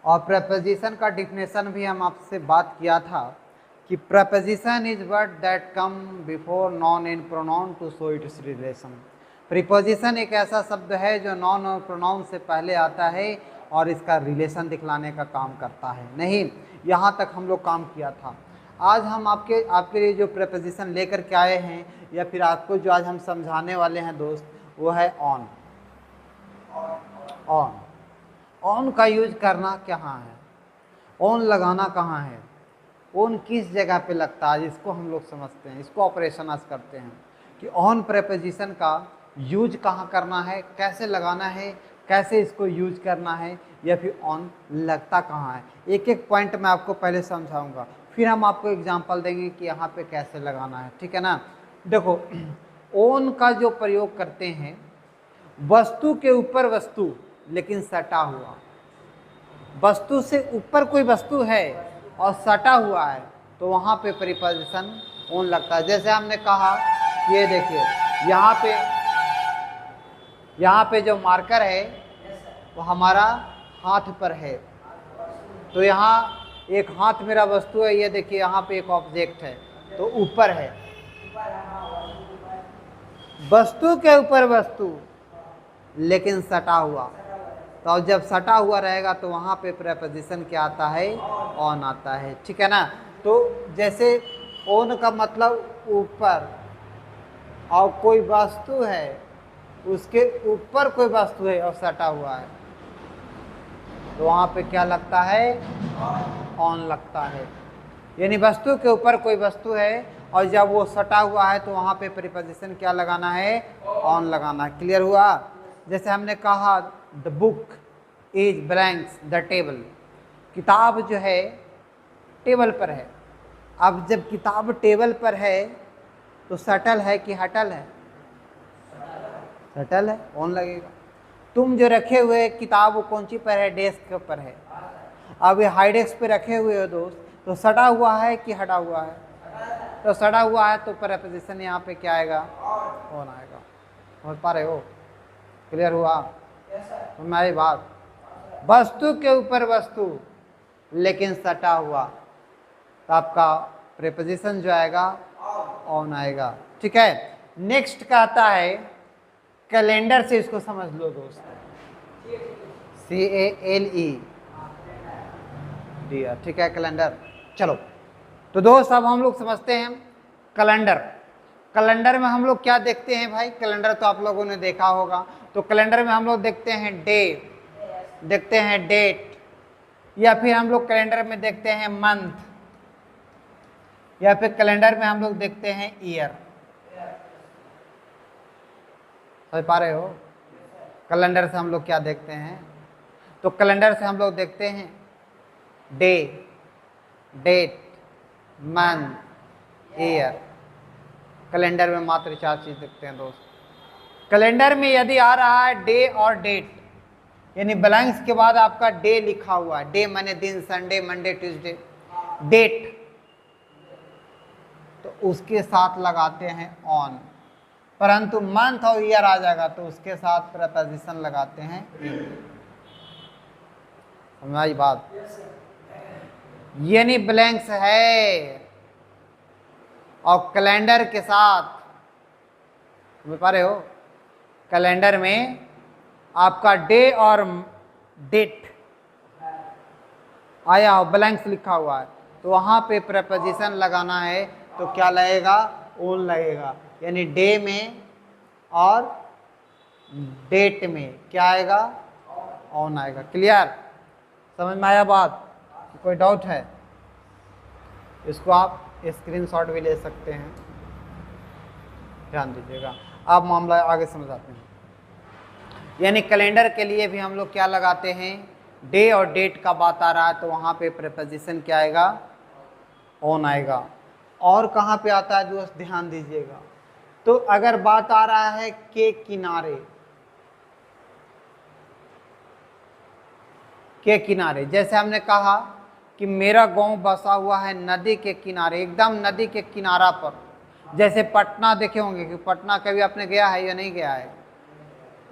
और प्रेपोजिशन का डिफिनेशन भी हम आपसे बात किया था कि preposition is word that come before noun in pronoun to show its relation. Preposition एक ऐसा शब्द है जो नॉन और प्रोनाउन से पहले आता है और इसका रिलेशन दिखलाने का काम करता है। नहीं, यहाँ तक हम लोग काम किया था। आज हम आपके लिए जो प्रेपोजिशन लेकर के आए हैं या फिर आपको जो आज हम समझाने वाले हैं दोस्त, वो है ऑन। ऑन ऑन का यूज करना कहाँ है, ऑन लगाना कहाँ है, ऑन किस जगह पे लगता है, इसको हम लोग समझते हैं, इसको ऑपरेशन आज करते हैं कि ऑन प्रेपोजिशन का यूज कहाँ करना है, कैसे लगाना है, कैसे इसको यूज करना है, या फिर ऑन लगता कहाँ है। एक एक पॉइंट मैं आपको पहले समझाऊंगा, फिर हम आपको एग्जांपल देंगे कि यहाँ पे कैसे लगाना है। ठीक है ना। देखो, ऑन का जो प्रयोग करते हैं, वस्तु के ऊपर वस्तु लेकिन सटा हुआ, वस्तु से ऊपर कोई वस्तु है और सटा हुआ है तो वहाँ पे प्रीपोजिशन ऑन लगता है। जैसे हमने कहा, ये देखिए यहाँ पे जो मार्कर है वो हमारा हाथ पर है, तो यहाँ एक हाथ मेरा वस्तु है, ये देखिए यहाँ पे एक ऑब्जेक्ट है तो ऊपर है, वस्तु के ऊपर वस्तु लेकिन सटा हुआ। तो जब सटा हुआ रहेगा तो वहाँ पे प्रेपोजिशन क्या आता है, ऑन आता है। ठीक है ना। तो जैसे ऑन का मतलब ऊपर, और कोई वस्तु है उसके ऊपर कोई वस्तु है और सटा हुआ है तो वहाँ पे क्या लगता है, ऑन लगता है। यानी वस्तु के ऊपर कोई वस्तु है और जब वो सटा हुआ है तो वहाँ पे प्रीपोजिशन क्या लगाना है, ऑन लगाना है। क्लियर हुआ। जैसे हमने कहा the book is blanks the table, किताब जो है टेबल पर है। अब जब किताब टेबल पर है तो सटल है कि हटल है, सटल है, ऑन लगेगा। तुम जो रखे हुए किताब वो कौन सी पर है, डेस्क पर है। अब ये हाई डेस्क पे रखे हुए हो दोस्त, तो सटा हुआ है कि हटा हुआ है, तो सटा हुआ है तो प्रीपोजिशन यहाँ पे क्या आएगा, ऑन आएगा। समझ पा रहे हो। क्लियर हुआ। तो मेरी बात, वस्तु के ऊपर वस्तु लेकिन सटा हुआ तो आपका प्रीपोजिशन जो आएगा, ऑन आएगा। ठीक है। नेक्स्ट का आता है कैलेंडर, से इसको समझ लो दोस्त, CALE दिया। ठीक है, कैलेंडर। चलो तो दोस्त अब हम लोग समझते हैं कैलेंडर। कैलेंडर में हम लोग क्या देखते हैं भाई, कैलेंडर तो आप लोगों ने देखा होगा। तो कैलेंडर में हम लोग देखते हैं डे, देखते हैं डेट, या फिर हम लोग कैलेंडर में देखते हैं मंथ, या फिर कैलेंडर में हम लोग देखते हैं ईयर। समझ पा रहे हो। कैलेंडर से हम लोग क्या देखते हैं, तो कैलेंडर से हम लोग देखते हैं day, date, month, year. Calendar में मात्र 4 चीज देखते हैं दोस्त। कैलेंडर में यदि आ रहा है डे और डेट, यानी ब्लैंक्स के बाद आपका डे लिखा हुआ है, डे माने दिन, संडे, मंडे, ट्यूसडे, डेट, तो उसके साथ लगाते हैं ऑन। परंतु मंथ और ईयर आ जाएगा तो उसके साथ प्रीपोजिशन लगाते हैं इन। हमारी बात, यानी ब्लैंक्स है और कैलेंडर के साथ, समझ पा रहे हो, कैलेंडर में आपका डे और डेट आया हो, ब्लैंक्स लिखा हुआ है, तो वहाँ पे प्रीपोजिशन लगाना है तो क्या लगेगा, ऑन लगेगा। यानी डे में और डेट में क्या आएगा, ऑन आएगा। क्लियर, समझ में आया बात, कोई डाउट है? इसको आप स्क्रीनशॉट भी ले सकते हैं, ध्यान दीजिएगा। आप मामला आगे समझाते हैं। यानी कैलेंडर के लिए भी हम लोग क्या लगाते हैं, डे और डेट का बात आ रहा है तो वहाँ पे प्रीपोजिशन क्या आएगा, ऑन आएगा। और कहाँ पे आता है दोस्त, ध्यान दीजिएगा। तो अगर बात आ रहा है के किनारे, के किनारे, जैसे हमने कहा कि मेरा गांव बसा हुआ है नदी के किनारे, एकदम नदी के किनारा पर। जैसे पटना देखे होंगे कि पटना कभी आपने गया है या नहीं गया है,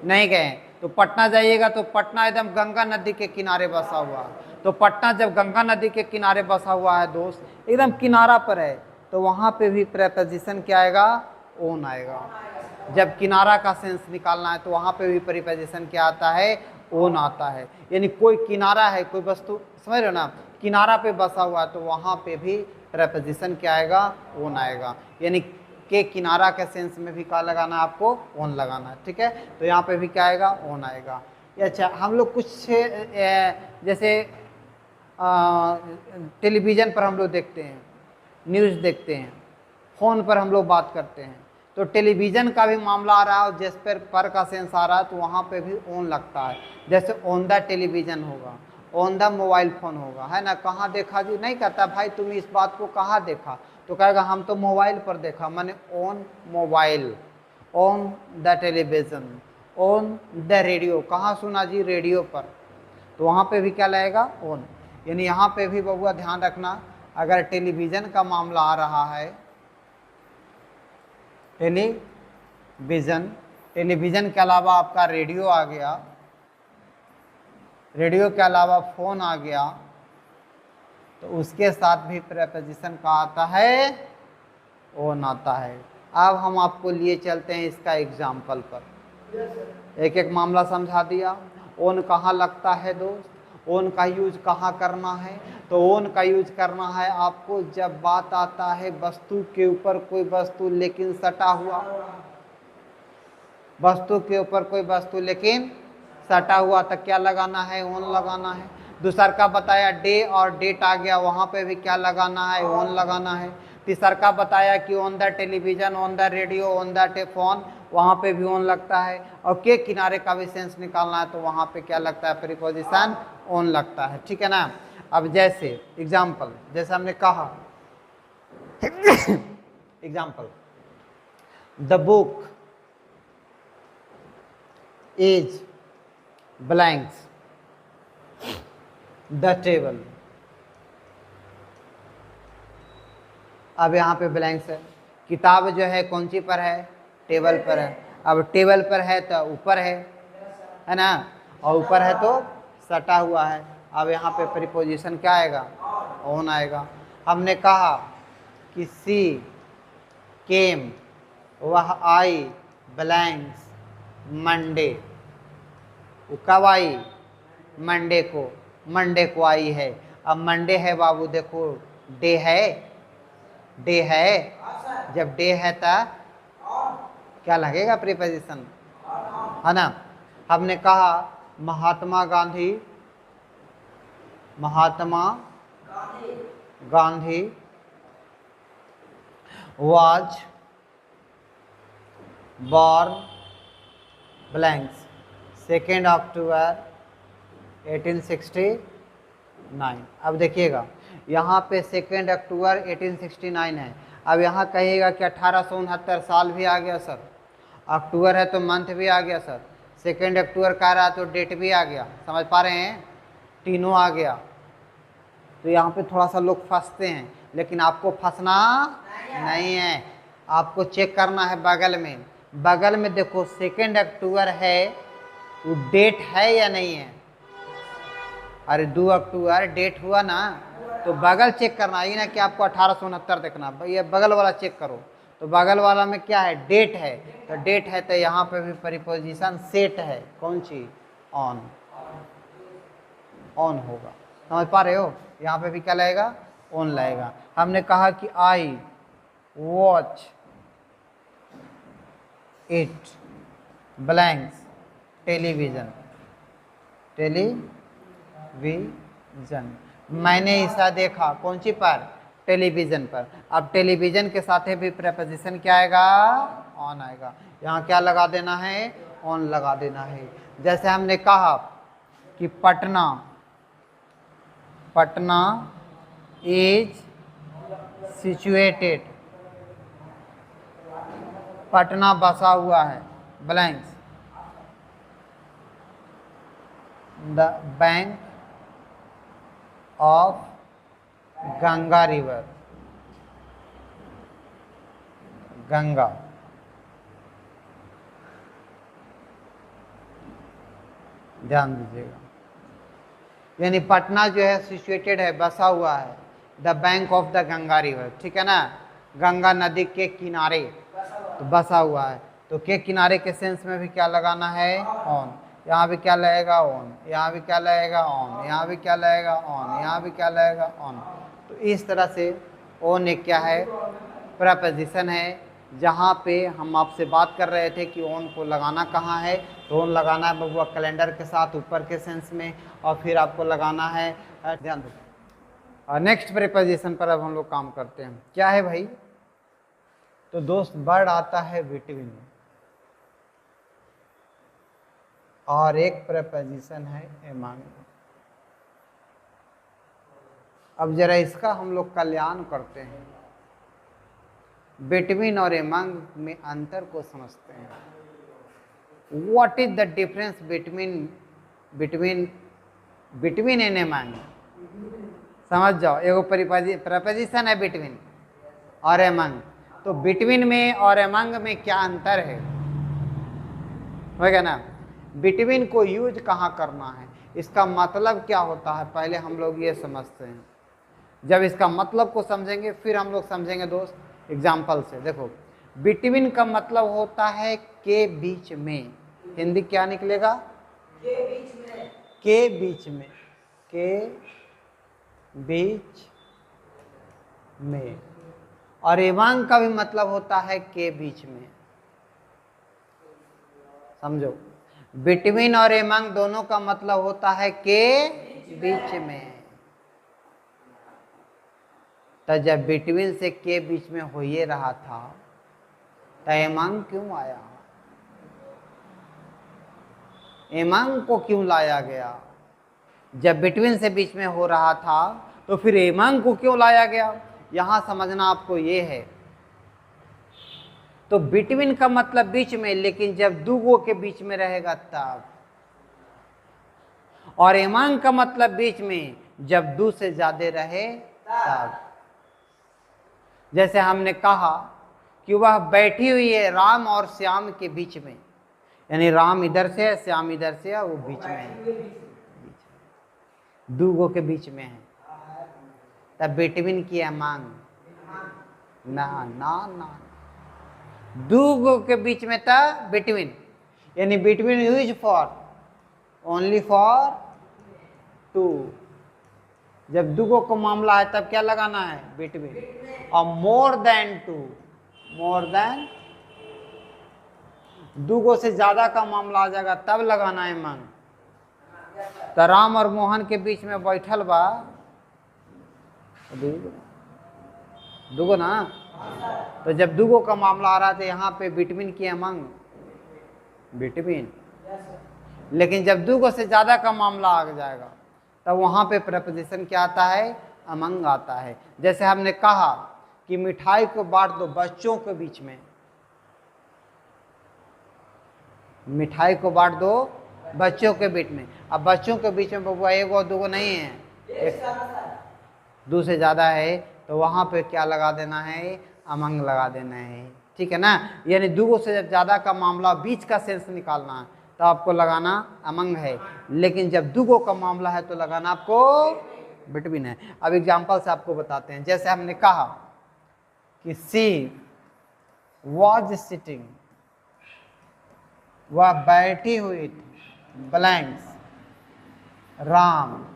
नहीं गए, तो पटना जाइएगा तो पटना एकदम गंगा नदी के किनारे बसा हुआ, तो पटना जब गंगा नदी के किनारे बसा हुआ है दोस्त, एकदम किनारा पर है, तो वहाँ पे भी प्रेपोजिशन क्या आएगा, ओन आएगा। जब किनारा का सेंस निकालना है तो वहाँ पे भी प्रीपोजिशन क्या आता है, ओन आता है। यानी कोई किनारा है, कोई वस्तु, समझ रहे हो ना, किनारा पे बसा हुआ है तो वहाँ पे भी प्रीपोजिशन क्या आएगा, ओन आएगा। यानी के किनारा के सेंस में भी क्या लगाना है आपको, ओन लगाना है, ठीक है। तो यहाँ पे भी क्या आएगा, ओन आएगा। अच्छा, हम लोग कुछ जैसे टेलीविज़न पर हम लोग देखते हैं, न्यूज़ देखते हैं, फ़ोन पर हम लोग बात करते हैं, तो टेलीविज़न का भी मामला आ रहा है और जिस पर का सेंस आ रहा है तो वहाँ पे भी ऑन लगता है। जैसे ऑन द टेलीविज़न होगा, ऑन द मोबाइल फ़ोन होगा, है ना। कहाँ देखा जी, नहीं कहता भाई तुम इस बात को कहाँ देखा, तो कहेगा हम तो मोबाइल पर देखा, माने on mobile, on the television, on the radio, कहाँ सुना जी, रेडियो पर, तो वहाँ पे भी क्या लगेगा, ऑन। यानी यहाँ पे भी बबुआ ध्यान रखना, अगर टेलीविज़न का मामला आ रहा है, टेलीविज़न के अलावा आपका रेडियो आ गया, रेडियो के अलावा फ़ोन आ गया, तो उसके साथ भी प्रीपोजिशन का आता है, ओन आता है। अब हम आपको लिए चलते हैं इसका एग्जाम्पल पर, एक एक मामला समझा दिया। ओन कहाँ लगता है दोस्त, ओन का यूज कहाँ करना है, तो ओन का यूज करना है आपको जब बात आता है वस्तु के ऊपर कोई वस्तु लेकिन सटा हुआ, वस्तु के ऊपर कोई वस्तु लेकिन सटा हुआ, तो क्या लगाना है, ओन लगाना है। दूसर का बताया डे और डेट आ गया, वहाँ पे भी क्या लगाना है, ओन लगाना है। तीसर का बताया कि on the television, on the radio, on the phone, वहाँ पे भी ऑन लगता है। और के किनारे का भी सेंस निकालना है तो वहाँ पे क्या लगता है, प्रीपोजिशन ऑन लगता है, ठीक है ना। अब जैसे एग्जाम्पल, जैसे हमने कहा example, the book is blanks the table. अब यहाँ पे ब्लैंक्स है, किताब जो है कौन सी पर है, टेबल पर है। अब टेबल पर है तो ऊपर है ना, और ऊपर है तो सटा हुआ है। अब यहाँ पे प्रीपोजिशन क्या आएगा, ऑन आएगा। हमने कहा कि सी केम, वह आई ब्लैंक्स मंडे, वो कब आई, मंडे को आई है। अब मंडे है बाबू, देखो डे है, डे है, जब डे है तब क्या लगेगा, प्रीपोजिशन, है ना। हमने कहा Mahatma Gandhi was born blanks 2 अक्टूबर 1869। अब देखिएगा यहाँ पे 2 अक्टूबर 1869 है। अब यहाँ कहिएगा कि 1869 साल भी आ गया सर, अक्टूबर है तो मंथ भी आ गया सर, 2 अक्टूबर कह रहा तो डेट भी आ गया, समझ पा रहे हैं, तीनों आ गया। तो यहाँ पे थोड़ा सा लोग फंसते हैं, लेकिन आपको फंसना नहीं है, आपको चेक करना है बगल में देखो 2 अक्टूबर है, वो डेट है या नहीं है। अरे 2 अक्टूबर डेट हुआ ना, तो बगल चेक करना, ये ना कि आपको 1869 देखना, ये बगल वाला चेक करो। तो बगल वाला में क्या है, डेट है, तो डेट है तो यहाँ पे भी प्रीपोजिशन सेट है, कौन सी, ऑन होगा, समझ पा रहे हो। यहाँ पे भी क्या लगेगा, ऑन लगेगा। हमने कहा कि I watch it blanks television, मैंने ऐसा देखा, कौन सी पर, टेलीविज़न पर। अब टेलीविज़न के साथ भी प्रीपोजिशन क्या आएगा, ऑन आएगा। यहाँ क्या लगा देना है, ऑन लगा देना है। जैसे हमने कहा कि पटना इज सिचुएटेड, पटना बसा हुआ है blanks the bank of Ganga river, Ganga, ध्यान दीजिएगा। यानी पटना जो है सिचुएटेड है, बसा हुआ है, the bank of the Ganga river, ठीक है ना, गंगा नदी के किनारे, तो बसा हुआ है। तो के किनारे के सेंस में भी क्या लगाना है, ऑन। यहाँ भी क्या लगेगा, ऑन। यहाँ भी क्या लगेगा, ऑन। यहाँ भी क्या लगेगा, ऑन। यहाँ भी क्या लगेगा, ऑन। तो इस तरह से ऑन एक क्या है, प्रपोजिशन है, जहाँ पे हम आपसे बात कर रहे थे कि ऑन को लगाना कहाँ है। तो ऑन लगाना है बबुआ कैलेंडर के साथ ऊपर के सेंस में, और फिर आपको लगाना है, ध्यान दो। और नेक्स्ट प्रीपोजिशन पर अब हम लोग काम करते हैं, क्या है भाई। तो दोस्त वर्ड आता है बिटवीन, और एक प्रीपोजिशन है एमंग। अब जरा इसका हम लोग कल्याण करते हैं, बिटवीन और एमंग में अंतर को समझते हैं। What is the difference between and among. समझ जाओ, एगो प्रपोजिशन है बिटवीन और एमंग, तो बिटवीन में और एमंग में क्या अंतर है, होगा ना। बिटवीन को यूज कहाँ करना है, इसका मतलब क्या होता है, पहले हम लोग ये समझते हैं। जब इसका मतलब को समझेंगे फिर हम लोग समझेंगे दोस्त एग्जाम्पल से। देखो, बिटवीन का मतलब होता है के बीच में, हिंदी क्या निकलेगा, के बीच में, के बीच में, के बीच में। और एमंग का भी मतलब होता है के बीच में, समझो। बिटवीन और एमंग दोनों का मतलब होता है के बीच में। तो जब बिटवीन से के बीच में हो ये रहा था, तो एमंग क्यों आया, एमंग को क्यों लाया गया। जब बिटवीन से बीच में हो रहा था तो फिर एमंग को क्यों लाया गया, यहां समझना आपको ये है। तो बिटवीन का मतलब बीच में, लेकिन जब दूगो के बीच में रहेगा तब। और एमंग का मतलब बीच में जब दू से ज्यादा रहे तब। जैसे हमने कहा कि वह बैठी हुई है राम और श्याम के बीच में, यानी राम इधर से है, श्याम इधर से है, वो बीच में है, दूगो के बीच में है, तब बिटवीन की एमंग ना ना ना, दूगो के बीच में था बिटवीन, यानी between use for only for two. जब दूगो को मामला है तब क्या लगाना है, बिटवीन। और more than two, more than, दूगो से ज्यादा का मामला आ जाएगा तब लगाना है एमंग। तो राम और मोहन के बीच में बैठल बा दूगो ना, तो जब दूगो का मामला आ रहा था यहाँ पे बिटवीन की एमंग, बिटवीन। लेकिन जब दूगो से ज्यादा का मामला आ जाएगा तब वहां पे प्रपोजिशन क्या आता है, अमंग आता है। जैसे हमने कहा कि मिठाई को बांट दो बच्चों के बीच में, मिठाई को बांट दो बच्चों के बीच में। अब बच्चों के बीच में बबुआ एगो दूगो नहीं है, एक दो से ज्यादा है, तो वहां पे क्या लगा देना है, अमंग लगा देना है, ठीक है ना। यानी दूगो से जब ज्यादा का मामला, बीच का सेंस निकालना है तो आपको लगाना अमंग है, लेकिन जब दूगो का मामला है तो लगाना आपको बिटवीन है। अब एग्जाम्पल से आपको बताते हैं। जैसे हमने कहा कि सी वॉज सिटिंग, वह बैठी हुई थी, blanks, Ram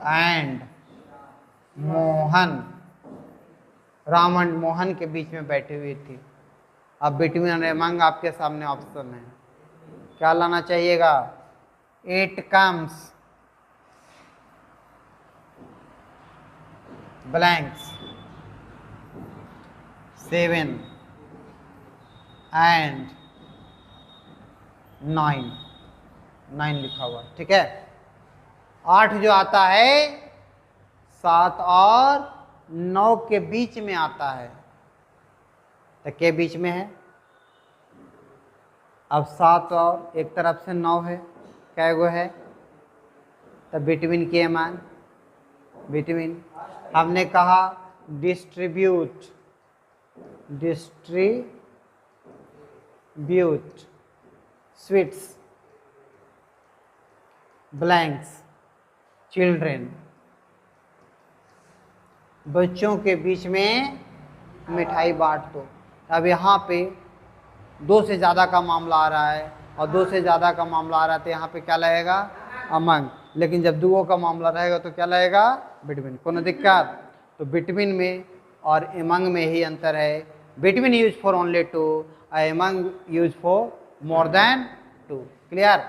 and Mohan, Ram and Mohan के बीच में बैठी हुई थी। अब बिटवीन और एमंग आपके सामने ऑप्शन है, क्या लाना चाहिएगा, इट कम्स ब्लैंक्स 7 एंड 9 लिखा हुआ, ठीक है। 8 जो आता है 7 और 9 के बीच में आता है, तो के बीच में है। अब 7 और एक तरफ से 9 है, क्या गो है, तो बिटवीन के मान बिटवीन। हमने कहा डिस्ट्रीब्यूट, स्वीट्स, ब्लैंक्स चिल्ड्रेन, बच्चों के बीच में मिठाई बांट दो। अब यहाँ पे 2 से ज़्यादा का मामला आ रहा है और 2 से ज़्यादा का मामला आ रहा है तो यहाँ पे क्या लगेगा, अमंग। लेकिन जब दुओं का मामला रहेगा तो क्या लगेगा, बिटवीन। कोनो दिक्कत? तो बिटवीन में और एमंग में ही अंतर है। Between use for only 2, among use for more than 2। Clear?